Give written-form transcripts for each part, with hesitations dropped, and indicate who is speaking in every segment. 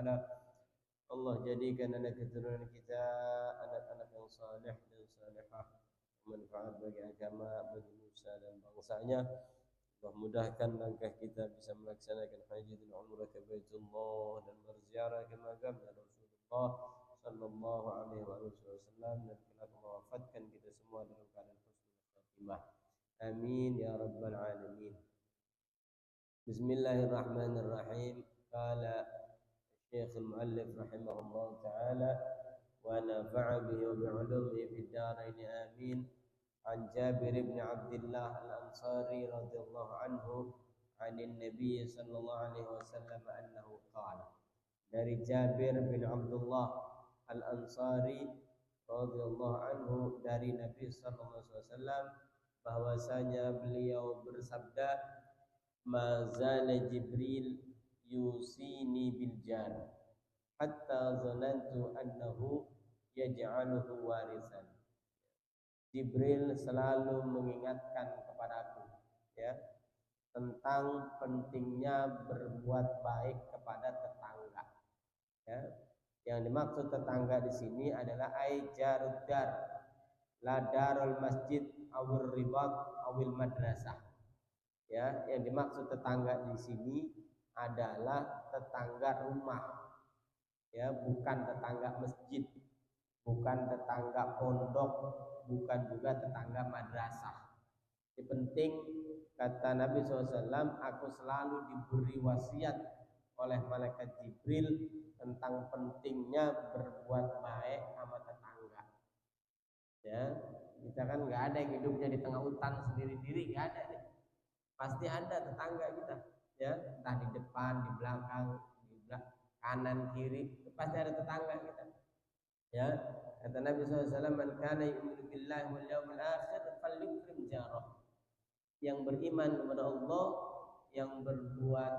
Speaker 1: taala. Allah jadikan anak keturunan kita anak-anak yang saleh dan salehah, bermanfaat bagi agama, bagi nusa dan bangsanya. Allah mudahkan langkah kita bisa melaksanakan haji dan umrah ke Baitullah dan berziarah ke makam Rasulullah sallallahu alaihi wasallam, dan kelak mewafatkan kita semua dalam keadaan husnul khatimah. Amin ya rabbal alamin. Bismillahirrahmanirrahim. Qala Syekh al-Muallif rahimahullah ta'ala wa nafa'a bihi wa bi'ulumihi fid dharain amin. An Jabir bin Abdullah al-Ansari radhiyallahu anhu 'anil Nabi sallallahu alaihi wasallam annahu qala. Dari Jabir bin Abdullah al-Ansari radhiyallahu anhu dari Nabi sallallahu alaihi wasallam bahwasanya beliau bersabda, ma zala Jibril yusini bil jar hatta zanantu annahu yaj'aluhu warisan. Jibril selalu mengingatkan kepadaku, ya, tentang pentingnya berbuat baik kepada tetangga. Ya. Yang dimaksud tetangga di sini adalah aijarud dar, la darul masjid awil ribat awil madrasah. Ya, yang dimaksud tetangga di sini adalah tetangga rumah, ya, bukan tetangga masjid, bukan tetangga pondok, bukan juga tetangga madrasah. Ini penting, kata Nabi SAW, aku selalu diberi wasiat oleh malaikat Jibril tentang pentingnya berbuat baik sama tetangga. Ya, kita kan nggak ada yang hidupnya di tengah hutan sendiri-sendiri, nggak ada nih. Pasti ada tetangga kita, ya, entah di depan, di belakang, kanan, kiri, pasti ada tetangga kita. Ya, kata Nabi SAW, man kana yu'minu billahi wal yawmil akhir falyukrim jarah. Yang beriman kepada Allah, yang berbuat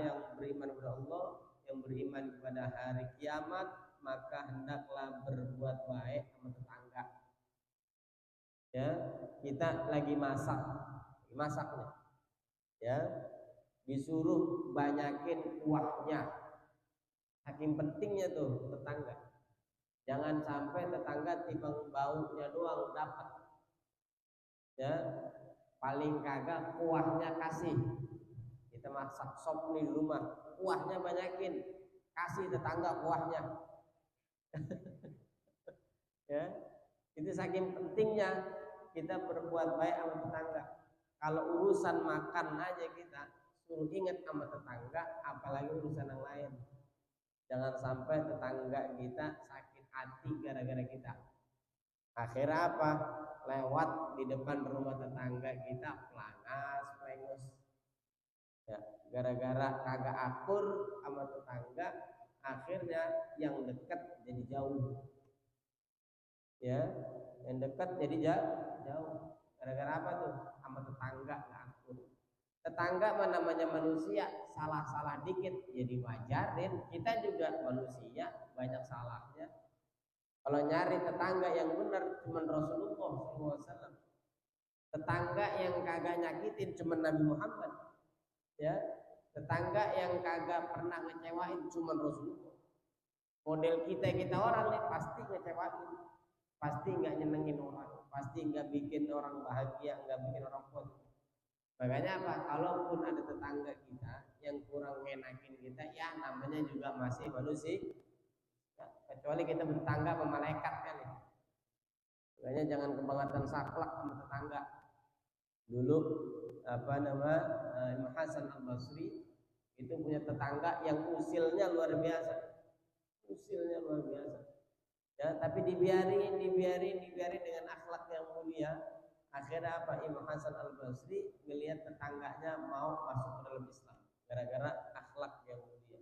Speaker 1: yang beriman kepada Allah, yang beriman kepada hari kiamat, maka hendaklah berbuat baik sama tetangga. Ya, kita lagi masak nih, ya, disuruh banyakin kuahnya. Saking pentingnya tuh tetangga. Jangan sampai tetangga timbang baunya doang dapat, ya, paling kagak kuahnya kasih. Kita masak sop nih di rumah, kuahnya banyakin, kasih tetangga kuahnya. Ya, itu saking pentingnya kita berbuat baik sama tetangga. Kalau urusan makan aja kita suruh ingat sama tetangga, apalagi urusan yang lain. Jangan sampai tetangga kita sakit hati gara-gara kita. Akhirnya apa? Lewat di depan rumah tetangga kita pelangas. Ya, gara-gara kagak akur sama tetangga, akhirnya yang dekat jadi jauh. Ya, yang dekat jadi jauh. Gara-gara apa tuh? Sama tetangga nggak akur. Tetangga mah namanya manusia, salah-salah dikit jadi wajarin. Kita juga manusia, banyak salahnya. Kalau nyari tetangga yang benar cuma Rasulullah SAW. Tetangga yang kagak nyakitin cuma Nabi Muhammad. Ya, tetangga yang kagak pernah ngecewain cuma Rasulullah. Model kita orang nih pasti ngecewain, pasti nggak nyenengin orang, pasti nggak bikin orang bahagia, nggak bikin orang puas. Makanya apa? Kalaupun ada tetangga kita yang kurang ngenakin kita, ya namanya juga masih manusia. Ya, kecuali kita bertetangga sama malaikat kan ya. Makanya jangan kebangetan saklek sama tetangga. Dulu Imam Hasan Al-Basri itu punya tetangga yang usilnya luar biasa. Ya, tapi dibiarin dengan akhlak yang mulia. Akhirnya apa? Imam Hasan Al-Basri melihat tetangganya mau masuk ke dalam Islam gara-gara akhlak yang mulia.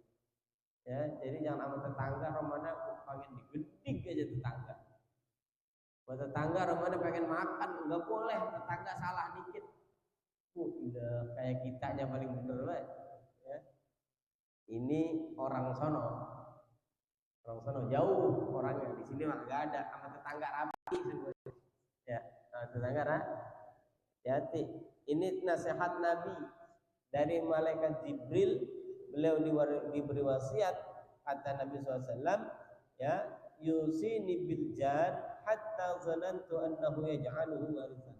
Speaker 1: Ya, jadi jangan sama tetangga romana pengen digedik aja tetangga. Buat tetangga romana pengen makan enggak boleh, tetangga salah dikit. Udah kayak kitanya paling bener lah. Ya. Ini orang sono jauh orangnya, di sini mah enggak ada, sama tetangga rapi sebenarnya. Ya, tetangga hati. Ini nasihat Nabi dari malaikat Jibril. Beliau diberi wasiat kata Nabi SAW, ya, yusini bil jar hatta zanantu annahu yaj'aluhu warithan.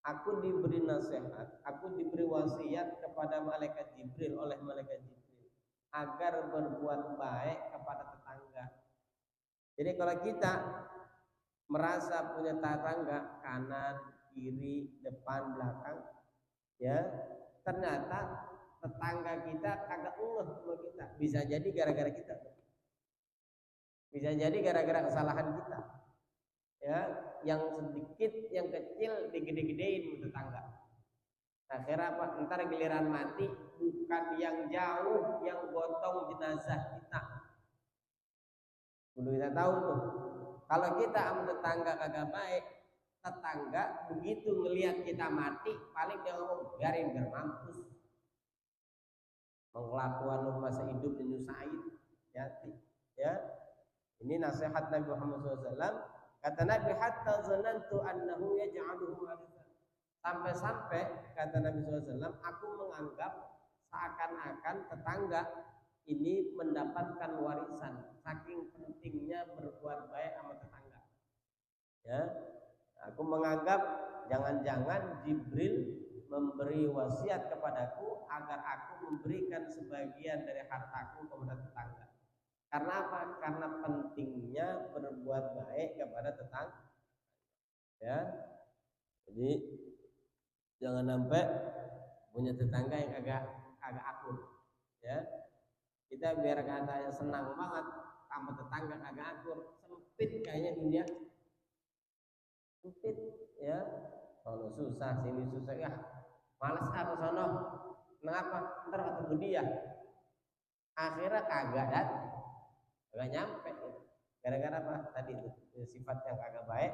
Speaker 1: Aku diberi nasihat, aku diberi wasiat kepada malaikat Jibril oleh malaikat Jibril agar berbuat baik kepada tetangga. Jadi kalau kita merasa punya tetangga kanan, kiri, depan, belakang, ya, ternyata tetangga kita kagak ngeh sama kita. Bisa jadi gara-gara kita. Bisa jadi gara-gara kesalahan kita. Ya, yang sedikit, yang kecil digede-gedein tetangga. Akhirnya apa? Ntar giliran mati bukan yang jauh yang gotong jenazah kita. Kudu kita tahu tuh. Kalau kita sama tetangga kagak baik, tetangga begitu ngelihat kita mati, paling dia ngomong biarin biar mampus. Mengelakuan lu masa hidup dan nyusahin, ya. Ini nasihat Nabi Muhammad SAW. Kata Nabi, hatta zanantu annahu yaj'aluhu warithan. Sampai-sampai kata Nabi SAW, aku menganggap seakan-akan tetangga ini mendapatkan warisan. Saking pentingnya berbuat baik sama tetangga. Ya, aku menganggap jangan-jangan Jibril memberi wasiat kepadaku agar aku memberikan sebagian dari hartaku kepada tetangga. Karena apa? Karena pentingnya berbuat baik kepada tetangga. Ya, jadi jangan sampai punya tetangga yang agak akur. Ya, kita biar katanya senang banget sama tetangga agak akur, sempit kayaknya dunia. Sempit, ya. Kalau susah sini susah, ya malas apa sono. Kenapa? Ntar ketemu dia. Akhirnya kagak nyampe. Gara-gara apa? Tadi itu sifat yang kagak baik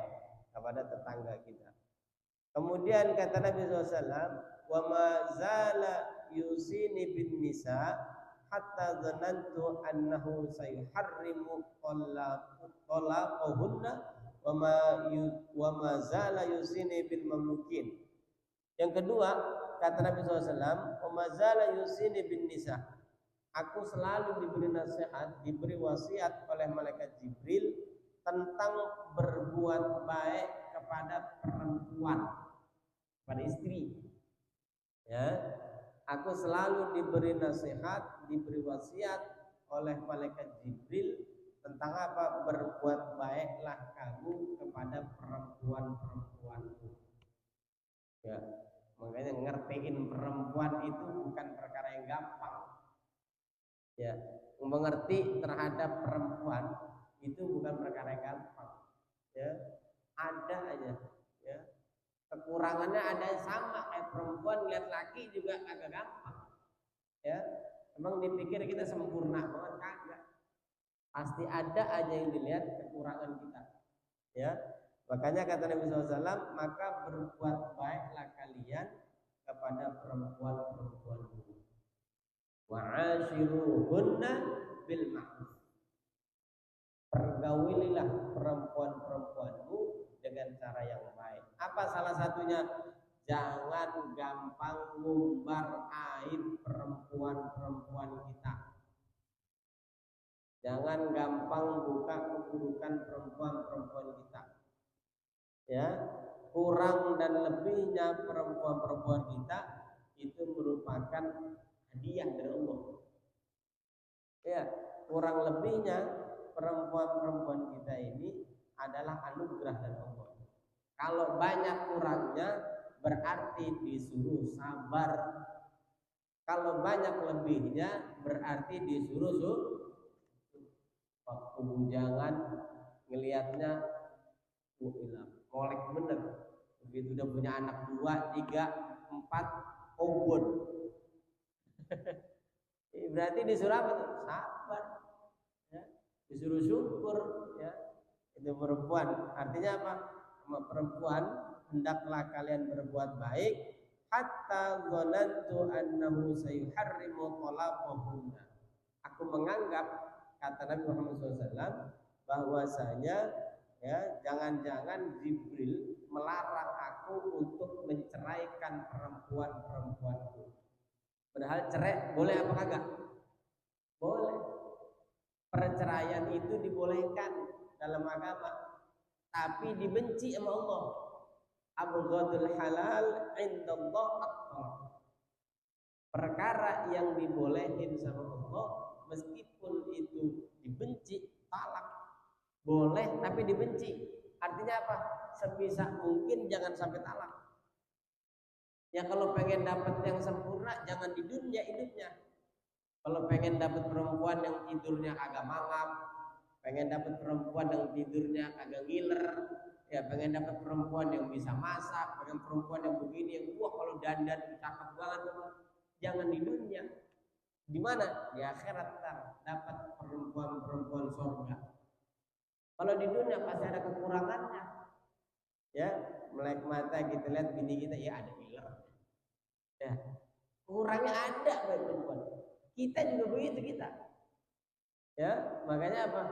Speaker 1: kepada tetangga kita. Kemudian kata Nabi SAW, wa ma zala yusini bin nisa hatta zanantu annahu sayuharrimu talaqahunna wa ma zala yusini bil mamlukin. Yang kedua, kata Nabi SAW, wa ma zala yusini bin nisa. Aku selalu diberi nasihat, diberi wasiat oleh malaikat Jibril tentang berbuat baik kepada perempuan, pada istri. Ya, aku selalu diberi nasihat, diberi wasiat oleh malaikat Jibril tentang apa? Berbuat baiklah kamu kepada perempuan-perempuanmu. Ya, makanya ngertiin perempuan itu bukan perkara yang gampang. Ya, mengerti terhadap perempuan itu bukan perkara yang gampang. Ya, ada aja. Ya, kekurangannya ada yang sama. Perempuan lihat laki juga agak gampang. Ya, emang dipikir kita sempurna banget, kagak. Pasti ada aja yang dilihat kekurangan kita. Ya, makanya kata Nabi SAW, maka berbuat baiklah kalian kepada perempuan-perempuanmu. Wa'ashiruhunna bil ma'ruf. Pergaulilah perempuan-perempuanmu dengan cara yang baik. Apa salah satunya? Jangan gampang ngumbar aib perempuan-perempuan kita. Jangan gampang buka keburukan perempuan-perempuan kita. Ya, kurang dan lebihnya perempuan-perempuan kita itu merupakan hadiah dari Allah. Ya, kurang lebihnya perempuan-perempuan kita ini adalah anugerah dari Allah. Kalau banyak kurangnya berarti disuruh sabar. Kalau banyak lebihnya berarti disuruh waktu bujangan ngelihatnya kolek bener. Begitu udah punya anak 2, 3, 4 obon. Berarti disuruh apa tuh? Sabar. Ya. Disuruh syukur. Ya. Itu perempuan. Artinya apa? Sama perempuan hendaklah kalian berbuat baik hatta dhanantu annahu sayuharrimu talaqahunna. Aku menganggap, kata Nabi Muhammad SAW, bahwasanya ya jangan-jangan Jibril melarang aku untuk menceraikan perempuan-perempuanku. Padahal cerai boleh apa kagak? Boleh. perceraian itu dibolehkan dalam agama, tapi dibenci sama Allah. Abghadul halal indallah at-talaq. Perkara yang dibolehin sama Allah meskipun itu dibenci, talak. Boleh tapi dibenci. Artinya apa? Sebisa mungkin jangan sampai talak. Ya kalau pengen dapat yang sempurna jangan di dunia hidupnya. Kalau pengen dapat perempuan yang tidurnya agak mangap, pengen dapat perempuan yang tidurnya agak ngiler, ya pengen dapat perempuan yang bisa masak, pengen perempuan yang begini, yang wah kalau dandan cakep banget, jangan di dunia. Di mana? Di akhirat dapat perempuan-perempuan surga. Kalau di dunia pasti ada kekurangannya. Ya, melek mata kita lihat bini kita ya ada ngiler. Ya, kurangnya ada perempuan. Kita juga begitu kita. Ya, makanya apa?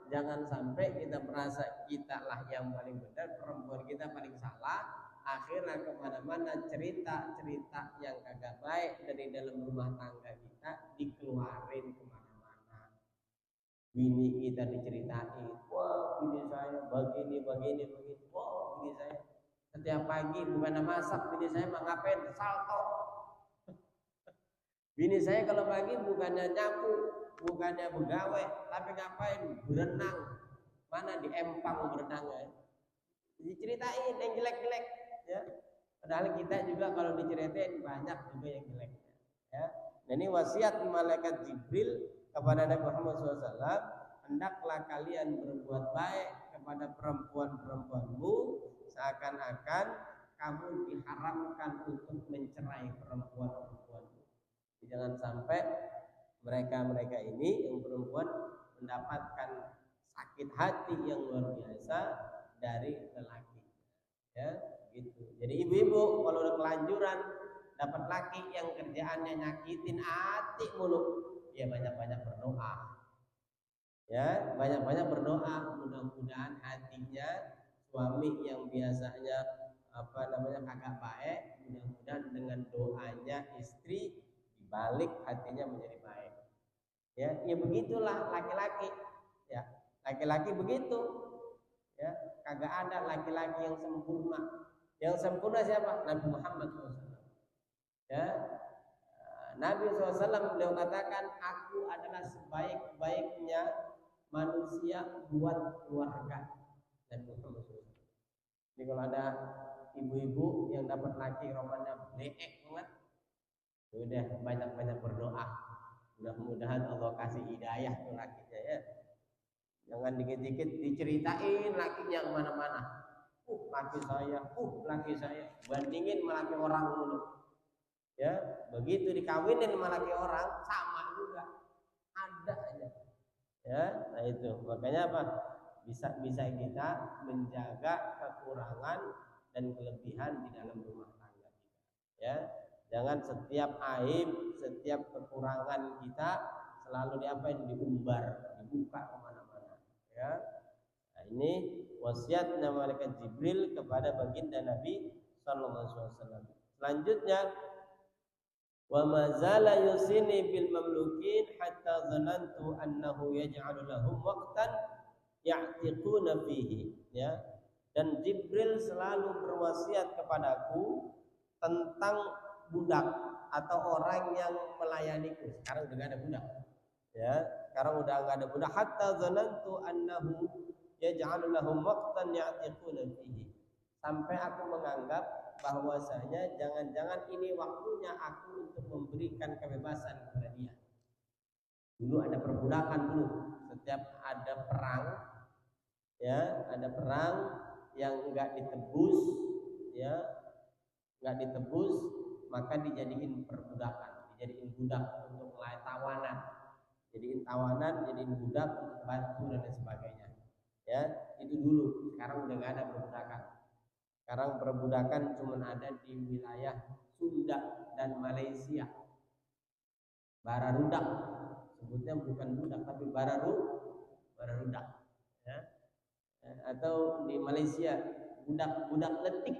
Speaker 1: Jangan sampai kita merasa kita lah yang paling benar, perempuan kita paling salah. Akhirnya kemana-mana cerita-cerita yang kagak baik dari dalam rumah tangga kita dikeluarin kemana-mana. Bini kita diceritain, wah bini saya begini. Wah bini saya setiap pagi bukan masak, bini saya mah ngapain salto. Bini saya kalau pagi bukannya nyapu, bukannya begawe, tapi ngapain? Berenang. Mana di empang berenangnya? Diceritain yang jelek-jelek, ya. Padahal kita juga kalau diceritain banyak juga yang jelek, ya. Nah, ini wasiat malaikat Jibril kepada Nabi Muhammad SAW, hendaklah kalian berbuat baik kepada perempuan-perempuanmu seakan-akan kamu diharamkan untuk mencerai perempuan-perempuanmu. Jangan sampai mereka ini yang perempuan mendapatkan sakit hati yang luar biasa dari lelaki, ya gitu. Jadi ibu-ibu kalau udah kelanjuran dapat laki yang kerjaannya nyakitin hati mulu, ya banyak-banyak berdoa, ya banyak-banyak berdoa, mudah-mudahan hatinya suami yang biasanya kagak baik, mudah-mudahan dengan doanya istri balik hatinya menjadi baik. Ya begitulah laki-laki. Ya, laki-laki begitu. Ya, kagak ada laki-laki yang sempurna. Yang sempurna siapa? Nabi Muhammad SAW. Ya, Nabi SAW beliau katakan, aku adalah sebaik-baiknya manusia buat keluarga. Nabi Muhammad SAW. Jadi kalau ada ibu-ibu yang dapat laki romannya bleek banget, udah banyak-banyak berdoa, mudah-mudahan Allah kasih hidayah tuh lakinya, ya. Jangan dikit-dikit diceritain lakinya kemana-mana. Laki saya bandingin sama laki orang dulu, ya. Begitu dikawinin sama laki orang sama juga, ada aja, ya. Nah itu makanya apa, bisa kita menjaga kekurangan dan kelebihan di dalam rumah tangga kita, ya. Jangan setiap aib, setiap kekurangan kita selalu diumbar, dibuka kemana-mana, ya. Nah, ini wasiatnya malaikat Jibril kepada baginda Nabi Sallallahu Alaihi Wasallam. Selanjutnya, wa mazala yusini bil mamlukin hatta zanantu annahu yaj'alu lahum waqtan ya'tiquna fihi, ya. Dan Jibril selalu berwasiat kepadaku tentang budak atau orang yang melayaniku. Sekarang udah gak ada budak, ya. Sekarang udah gak ada budak. Hatta zanantu annahu yaj'alu lahum waqtan ya'tiquna fihi. Sampai aku menganggap bahwasanya jangan-jangan ini waktunya aku untuk memberikan kebebasan kepada dia. Dulu ada perbudakan dulu. Setiap ada perang, ya, ada perang yang enggak ditebus, ya, enggak ditebus, maka dijadiin perbudakan, dijadiin budak untuk melayani tawanan, jadiin tawanan, jadiin budak untuk bantu dan lain sebagainya, ya. Itu dulu. Sekarang udah nggak ada perbudakan. Sekarang perbudakan cuma ada di wilayah Sunda dan Malaysia. Bararudak, sebutnya bukan budak tapi bararudak, ya. Atau di Malaysia budak letik,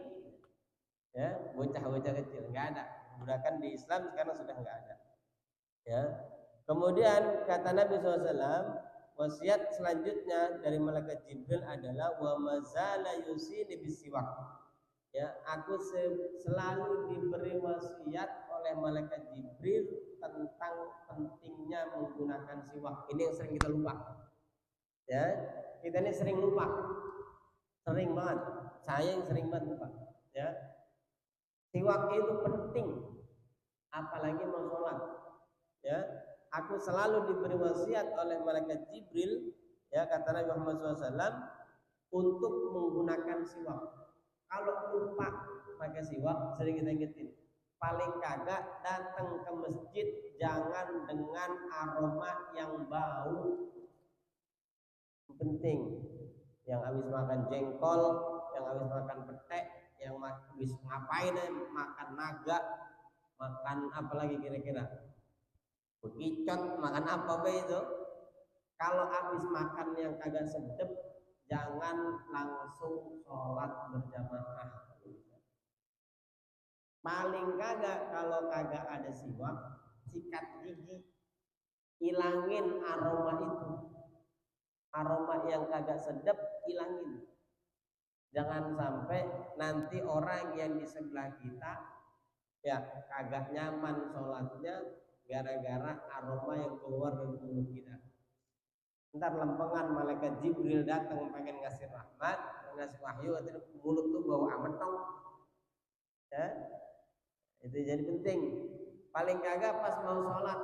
Speaker 1: ya, bocah-bocah kecil, nggak ada. Perbudakan di Islam sekarang sudah nggak ada, ya. Kemudian kata Nabi SAW, wasiat selanjutnya dari malaikat Jibril adalah wa mazala yusini bisiwak. Ya, aku selalu diberi wasiat oleh malaikat Jibril tentang pentingnya menggunakan siwak. Ini yang sering kita lupa. Ya, kita ini sering lupa. Sering banget. Saya yang sering banget lupa. Ya. Siwak itu penting, apalagi mau sholat. Ya, aku selalu diberi wasiat oleh malaikat Jibril, ya kata Nabi Muhammad SAW, untuk menggunakan siwak. Kalau lupa pakai siwak, sering kita ingetin. Paling kagak datang ke masjid jangan dengan aroma yang bau. Penting. Yang habis makan jengkol, yang habis makan petek, yang habis ngapain makan naga, makan apa lagi kira-kira? Bekicot, makan apa be itu? Kalau habis makan yang kagak sedep, jangan langsung sholat berjamaah. Paling kagak kalau kagak ada siwak, sikat gigi, ilangin aroma itu. Aroma yang kagak sedep, ilangin. Jangan sampai nanti orang yang di sebelah kita ya kagak nyaman sholatnya gara-gara aroma yang keluar dari mulut kita. Ntar lempengan malaikat Jibril datang pengen ngasih rahmat, ngasih wahyu, mulut tuh bau amat tau. Ya, itu jadi penting. Paling kagak pas mau sholat,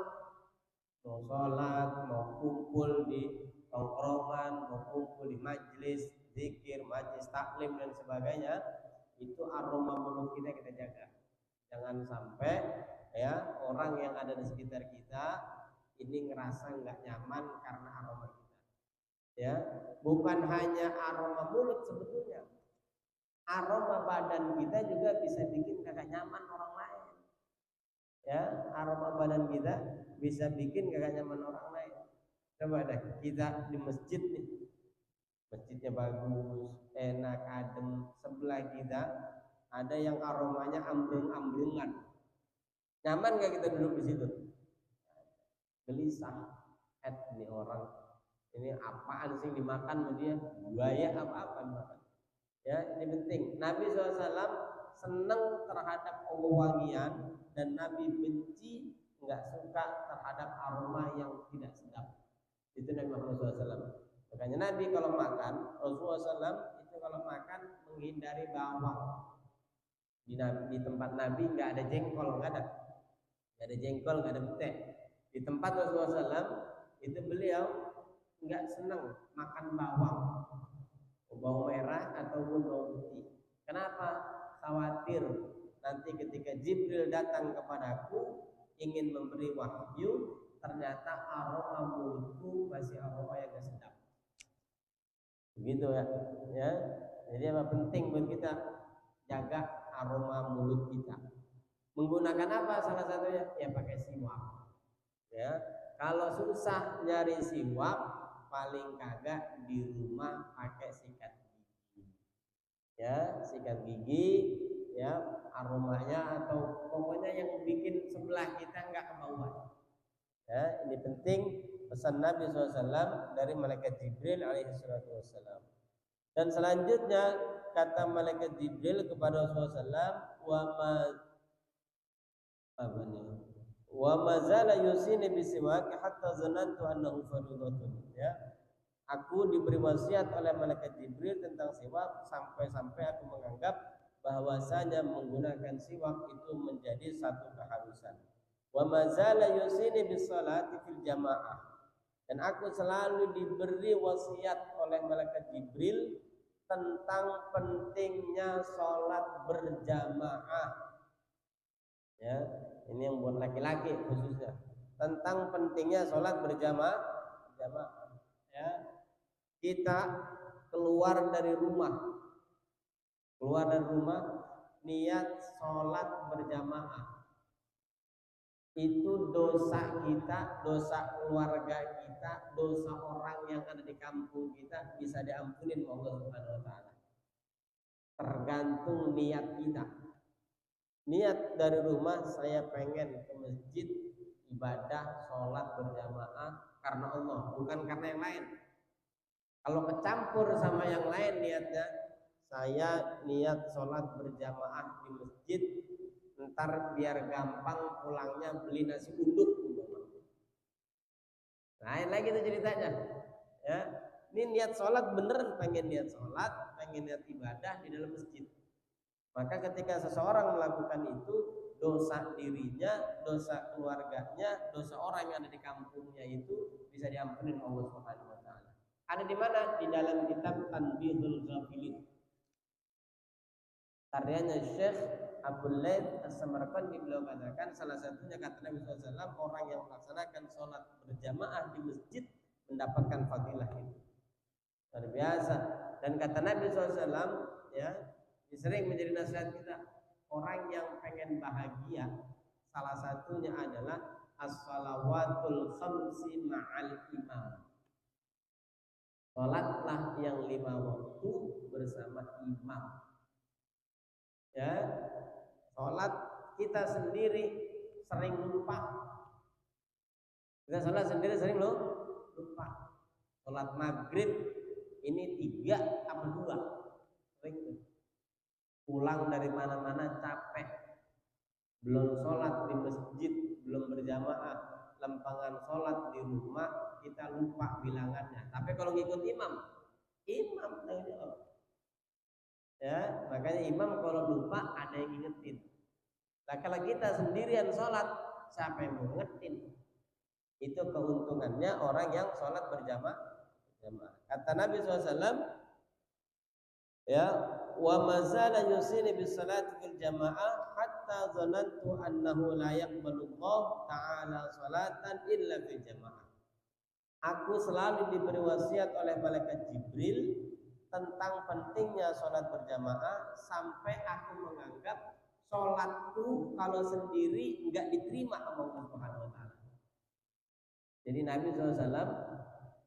Speaker 1: mau kumpul di tongkrongan, mau kumpul di majelis zikir, majelis taklim dan sebagainya, itu aroma mulut kita jaga. Jangan sampai ya orang yang ada di sekitar kita ini ngerasa nggak nyaman karena aroma kita. Ya, bukan hanya aroma mulut sebetulnya. Aroma badan kita juga bisa bikin kagak nyaman orang lain. Ya, aroma badan kita bisa bikin kagak nyaman orang lain. Coba deh kita di masjid nih. Masjidnya bagus, enak, adem. Sebelah kita ada yang aromanya ambrung-ambrungan. Nyaman gak kita duduk di situ? Gelisah. Ini orang, ini apaan sih dimakan sama dia? Buaya apa-apa dimakan. Ya, ini penting. Nabi SAW senang terhadap wangian dan Nabi benci, nggak suka terhadap aroma yang tidak sedap. Itu Nabi Muhammad SAW. Makanya Nabi kalau makan, Rasulullah SAW itu kalau makan menghindari bawang. Di tempat Nabi nggak ada jengkol, nggak ada jengkol, nggak ada petai. Di tempat Rasulullah SAW itu beliau nggak senang makan bawang merah ataupun bawang putih. Kenapa? Khawatir nanti ketika Jibril datang kepadaku ingin memberi wahyu, ternyata aroma mulutku masih aroma yang gak sedap. Begitu ya. Jadi apa penting buat kita jaga aroma mulut kita. Menggunakan apa salah satunya? Ya pakai siwak. Ya. Kalau susah nyari siwak, paling kagak di rumah pakai sikat gigi. Ya, sikat gigi ya, aromanya atau pokoknya yang bikin sebelah kita enggak kebauan. Ya, ini penting pesan Nabi SAW dari malaikat Jibril alaihissalam. Dan selanjutnya kata malaikat Jibril kepada Rasulullah SAW, wa mazala yusini bisiwak hatta zanantu annahu fardhatun. Ya, aku diberi wasiat oleh malaikat Jibril tentang siwak sampai-sampai aku menganggap bahwasanya menggunakan siwak itu menjadi satu keharusan. Wa mazala yusini bisolati fil jamaah. Dan aku selalu diberi wasiat oleh malaikat Jibril tentang pentingnya sholat berjamaah. Ya, ini yang buat laki-laki khususnya. Tentang pentingnya sholat berjamaah. Ya, kita keluar dari rumah, niat sholat berjamaah. Itu dosa kita, dosa keluarga kita, dosa orang yang ada di kampung kita bisa diampunin oleh Allah Subhanahu wa taala. Tergantung niat kita. Niat dari rumah saya pengen ke masjid ibadah sholat berjamaah karena Allah, bukan karena yang lain. Kalau kecampur sama yang lain niatnya, saya niat sholat berjamaah di masjid, ntar biar gampang pulangnya beli nasi uduk. Lain lagi itu ceritanya. Ya, ini niat sholat bener, pengen niat sholat, pengen niat ibadah di dalam masjid. Maka ketika seseorang melakukan itu, dosa dirinya, dosa keluarganya, dosa orang yang ada di kampungnya itu bisa diampuni oleh Allah Subhanahu wa taala. Ada di mana? Di dalam kitab Tanbihul Ghafilin. Karyanya Syekh Abdul Laith As-Samarqandi, beliau katakan salah satunya kata Nabi SAW, orang yang melaksanakan sholat berjamaah di masjid mendapatkan fadilah itu. Luar biasa. Dan kata Nabi SAW, ya, sering menjadi nasihat kita, orang yang pengen bahagia salah satunya adalah as-salawatul khamsi ma'al imam. Sholatlah yang 5 waktu bersama imam. Ya, sholat kita sendiri sering lupa. Kita sholat sendiri sering lupa. Sholat maghrib ini 3 apa 2? Sering. Pulang dari mana-mana capek, belum sholat di masjid, belum berjamaah, lempangan sholat di rumah, kita lupa bilangannya. Tapi kalau ngikut imam tanggung jawab. Ya, makanya imam kalau lupa ada yang ngingetin. Nah, kalau kita sendirian sholat, siapa yang mau ngingetin? Itu keuntungannya orang yang sholat berjamaah. Kata Nabi SAW, ya, wa mazala yusini bis salati fil jamaah hatta zanantu annahu la yaqbalu Allah ta'ala salatan illa fil jamaah. Aku selalu diberi wasiat oleh malaikat Jibril tentang pentingnya sholat berjamaah sampai aku menganggap sholatku kalau sendiri enggak diterima sama Allah Subhanahu wa taala. Jadi Nabi SAW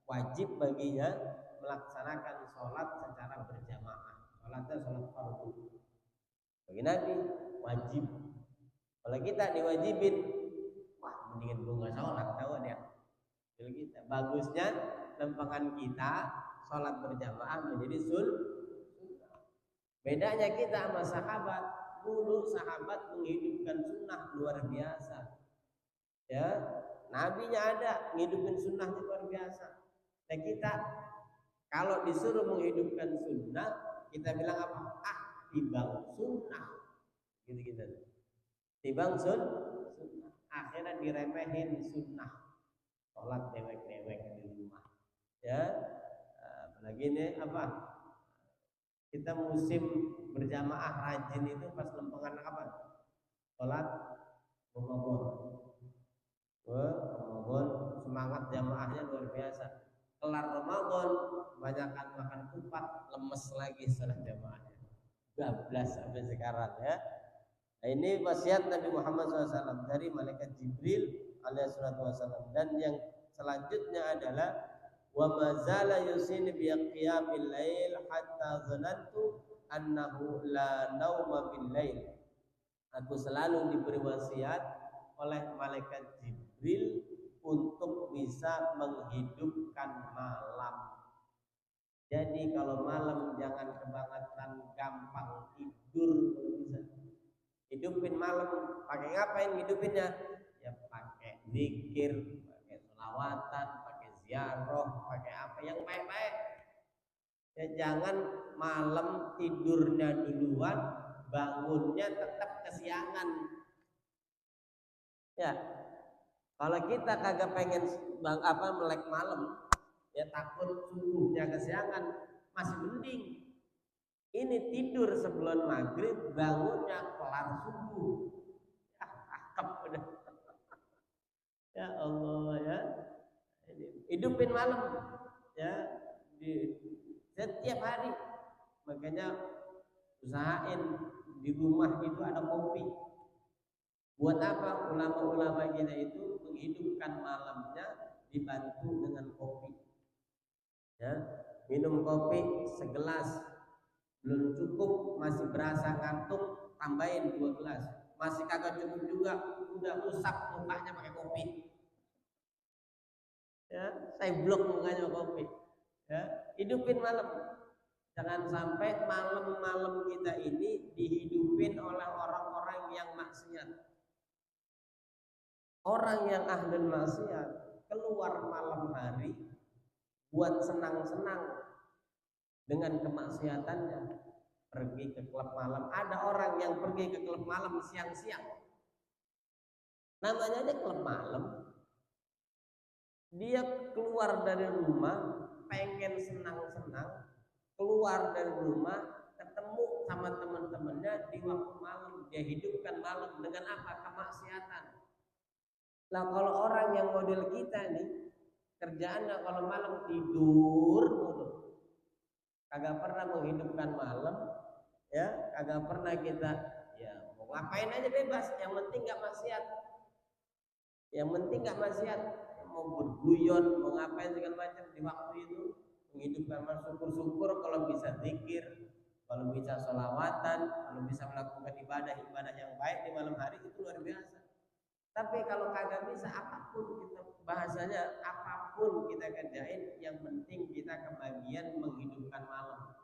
Speaker 1: wajib baginya melaksanakan sholat secara berjamaah. Sholatnya sholat fardu. Bagi Nabi wajib. Kalau kita diwajibin, wah mendingan gue nggak sholat, tahu dia. Kalau kita bagusnya lempangan kita sholat berjamaah menjadi sunnah. Bedanya kita sama sahabat, dulu sahabat menghidupkan sunnah luar biasa. Ya, nabinya ada menghidupkan sunnah luar biasa. Dan kita kalau disuruh menghidupkan sunnah, kita bilang apa? Tibang sunnah, gitu. Tibang sunnah. Akhirnya diremehin sunnah. Sholat dewek-dewek di rumah. Ya, apalagi ini apa? Kita musim berjamaah rajin itu pas lempengan apa? Sholat Ramadan. Ramadan semangat jamaahnya luar biasa. Kelar Ramadan banyakkan makan kupat, lemes lagi sholat jamaahnya. 12 sampai sekarang ya. Nah, ini wasiat Nabi Muhammad SAW dari malaikat Jibril alaihissalam. Dan yang selanjutnya adalah wa mazala yusini bi qiyamil lail hatta zanantu annahu la nauma bil lail. Aku selalu diberi wasiat oleh malaikat Jibril untuk bisa menghidupkan malam. Jadi kalau malam jangan kebangetan gampang tidur kalau bisa. Hidupin malam, pakai ngapain hidupinnya? Ya pakai zikir, pakai sholawatan, pakai ziarah, pakai apa yang baik-baik. Ya jangan malam tidurnya duluan, bangunnya tetap kesiangan. Ya, kalau kita kagak pengen melek malam, ya takut subuhnya kesiangan, masih mending. Ini tidur sebelum maghrib, bangunnya kelar subuh. Ya, cakep udah. Ya Allah ya. Hidupin malam ya di setiap hari. Makanya usahain di rumah itu ada kopi. Buat apa? Ulama-ulama kita itu menghidupkan malamnya dibantu dengan kopi. Ya, minum kopi segelas. Belum cukup, masih berasa ngantuk, tambahin 2 gelas. Masih kagak cukup juga, udah usap mukanya pakai kopi. Ya, saya blok mukanya kopi. Ya, hidupin malam. Jangan sampai malam-malam kita ini dihidupin oleh orang-orang yang maksiat. Orang yang ahli maksiat keluar malam hari buat senang-senang dengan kemaksiatannya, pergi ke klub malam. Ada orang yang pergi ke klub malam siang-siang, namanya aja klub malam. Dia keluar dari rumah pengen senang-senang, keluar dari rumah ketemu sama teman-temannya di waktu malam, dia hidupkan malam dengan apa? Kemaksiatan. Nah, kalau orang yang model kita nih, kerjaannya kalau malam tidur mulu, kagak pernah menghidupkan malam, ya kagak pernah kita, ya mau ngapain aja bebas, yang penting nggak maksiat, yang penting nggak maksiat, mau berguyon, mau ngapain segala macam di waktu itu, menghidupkan malam. Syukur-syukur kalau bisa zikir, kalau bisa sholawatan, kalau bisa melakukan ibadah-ibadah yang baik di malam hari, itu luar biasa. Tapi kalau kagak bisa, apapun kita, bahasanya apapun kita kerjain, yang penting kita kebagian menghidupkan malam.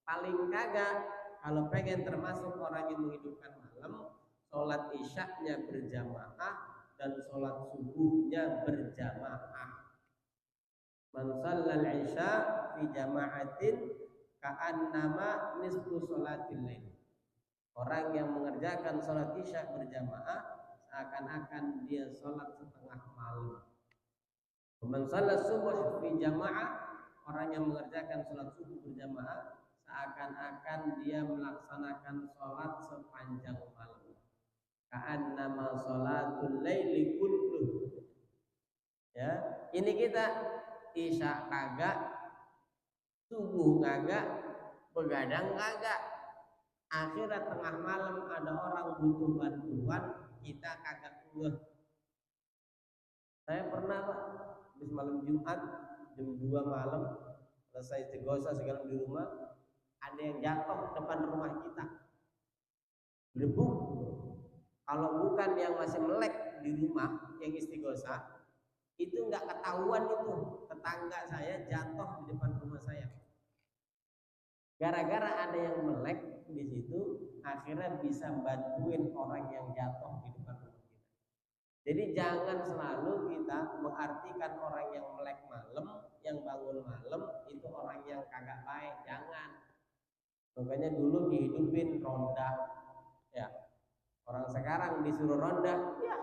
Speaker 1: Paling kagak kalau pengen termasuk orang yang menghidupkan malam, sholat isyaknya berjamaah dan sholat subuhnya berjamaah. Man shallal isya fi jama'atin ka'annama nisfu sholatil lail. Orang yang mengerjakan sholat isya berjamaah seakan-akan dia sholat setengah malam. Man shallal subuh fi jama'ah, orang yang mengerjakan sholat subuh berjamaah seakan-akan dia melaksanakan sholat sepanjang malam. Ka'annama sholatul laili kulluh. Ya, ini kita isya kagak, subuh kagak, begadang kagak. Akhirat tengah malam ada orang butuh bantuan, kita kagak ngeh. Saya pernah Pak, habis malam Jumat jam 2 malam selesai istighosa segala di rumah, ada yang jatuh depan rumah kita. Berdebuk. Kalau bukan yang masih melek di rumah yang istighosa, itu nggak ketahuan itu tetangga saya jatuh di depan rumah saya. Gara-gara ada yang melek di situ, akhirnya bisa bantuin orang yang jatuh di depan rumah kita. Jadi jangan selalu kita mengartikan orang yang melek malam, yang bangun malam itu orang yang kagak baik. Jangan. Makanya dulu dihidupin ronda. Ya. Orang sekarang disuruh ronda, ya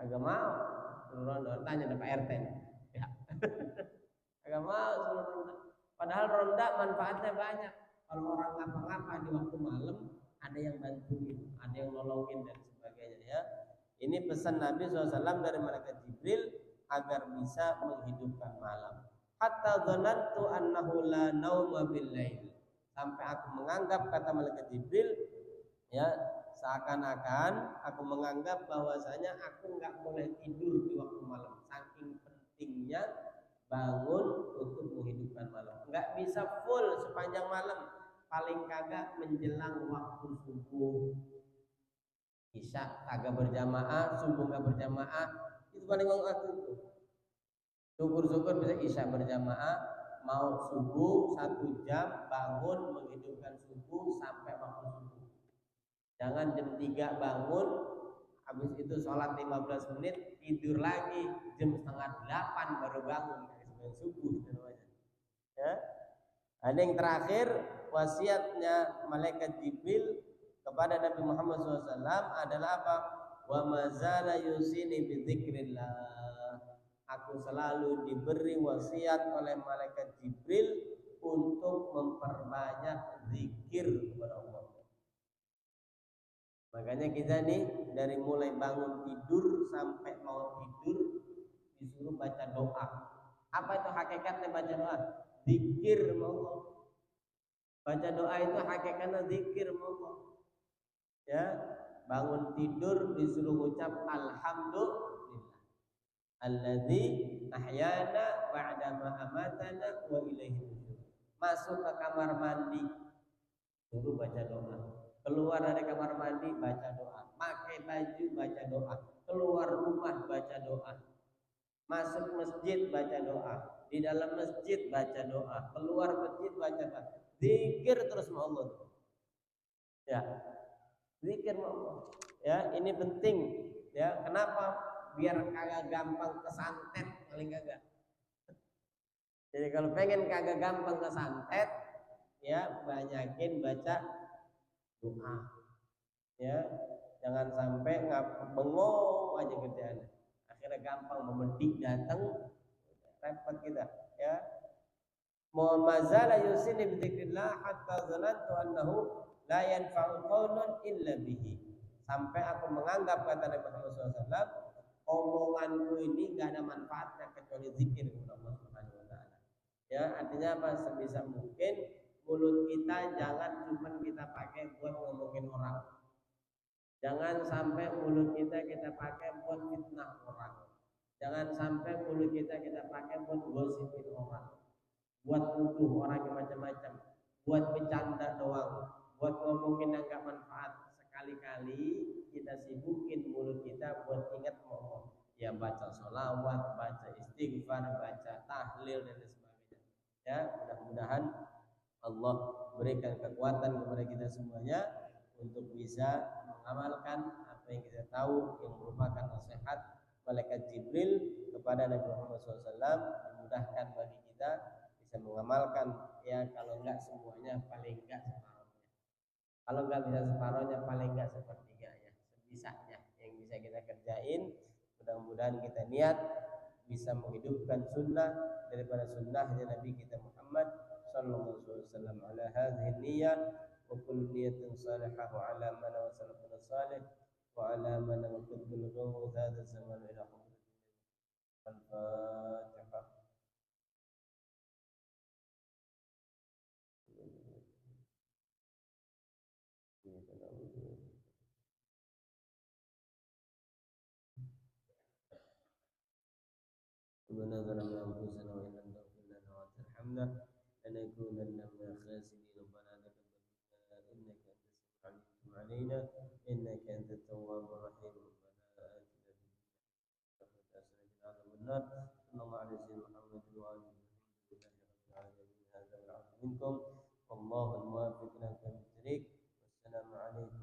Speaker 1: agak mau suruh ronda. Tanya Pak RT. Ya. Agak mau suruh ronda. Padahal ronda manfaatnya banyak. Kalau orang ngapa-ngapa di waktu malam, ada yang bantuin, ada yang nolongin dan sebagainya ya. Ini pesan Nabi SAW dari malaikat Jibril agar bisa menghidupkan malam. Hatta dzanantu annahu la nauma bil lail. Sampai aku menganggap, kata malaikat Jibril, ya seakan-akan aku menganggap bahwasanya aku nggak boleh tidur di waktu malam. Saking pentingnya bangun untuk menghidupkan malam. Nggak bisa full sepanjang malam, paling kagak menjelang waktu subuh. Isya kagak berjamaah, subuh nggak berjamaah, itu paling waktu itu. Syukur-syukur bisa isya berjamaah, mau subuh 1 jam bangun menghidupkan subuh sampai waktu subuh. Jangan jam 3 bangun, habis itu sholat 15 menit, tidur lagi jam 7:30 baru bangun. Subuh itu namanya. Ya. Ada yang terakhir, wasiatnya malaikat Jibril kepada Nabi Muhammad SAW adalah apa? Wa mazala yusini bidzikrillah. Aku selalu diberi wasiat oleh malaikat Jibril untuk memperbanyak zikir kepada Allah. Makanya kita nih dari mulai bangun tidur sampai mau tidur disuruh baca doa. Apa itu hakikatnya baca doa? Zikir Allah. Baca doa itu hakikatnya zikir Allah. Ya, bangun tidur disuruh ucap alhamdulillah. Alladzi ahyana ba'da ma amatana wa ilaihi nusyur. Masuk ke kamar mandi suruh baca doa. Keluar dari kamar mandi baca doa. Pakai baju baca doa. Keluar rumah baca doa. Masuk masjid baca doa, di dalam masjid baca doa, keluar masjid baca doa. Zikir terus sama Allah. Ya, zikir sama Allah. Ya, ini penting. Ya, kenapa? Biar kagak gampang kesantet paling kagak. Jadi kalau pengen kagak gampang kesantet, ya banyakin baca doa. Ya, jangan sampai bengong aja kerjaannya. Akhirnya gampang memedik datang, repot kita. Ya, mazala yusini bidzikrillah hatta zanantu annahu la yanfa'u qaulun illa bihi. Sampai aku menganggap kata Nabi Muhammad SAW, omonganku ini nggak ada manfaatnya kecuali zikir kepada Allah Subhanahu wa taala. Ya, artinya apa? Sebisa mungkin mulut kita jangan cuma kita pakai buat ngomongin orang. Jangan sampai mulut kita pakai buat fitnah orang. Jangan sampai mulut kita pakai buat gosipin orang, buat nuduh orang yang macam-macam, buat bercanda doang, buat ngomongin yang gak manfaat. Sekali-kali kita sibukin mulut kita buat ingat Allah. Ya baca sholawat, baca istighfar, baca tahlil dan sebagainya. Ya, mudah-mudahan Allah berikan kekuatan kepada kita semuanya untuk bisa mengamalkan apa yang kita tahu yang merupakan nasihat malaikat Jibril kepada Nabi Muhammad SAW. Dimudahkan bagi kita bisa mengamalkan, ya kalau enggak semuanya paling enggak separuhnya, kalau enggak bisa separuhnya paling enggak sepertiganya, sebisanya yang bisa kita kerjain. Mudah-mudahan kita niat bisa menghidupkan sunnah daripada sunnahnya Nabi kita Muhammad sallallahu alaihi wasallam. Ala hadhihi niyyah wa kullu niyatin salihah wa ala man wa salafun salih wa ala man wa qutbul ghawth hadha zaman ila al-Fatihah. ربنا ظلمنا أنفسنا وإن لم تغفر لنا وترحمنا لنكونن من الخاسرين. ربنا تقبل منا إنك أنت السميع العليم علينا إنك أنت التواب الرحيم. ربنا آتنا في الدنيا حسنة وفي الآخرة عذاب النار. صلى الله على سيدنا محمد وآله الحمد لله رب العالمين. هذا والعفو منكم والله الموافق لنا في الطريق. والسلام عليكم.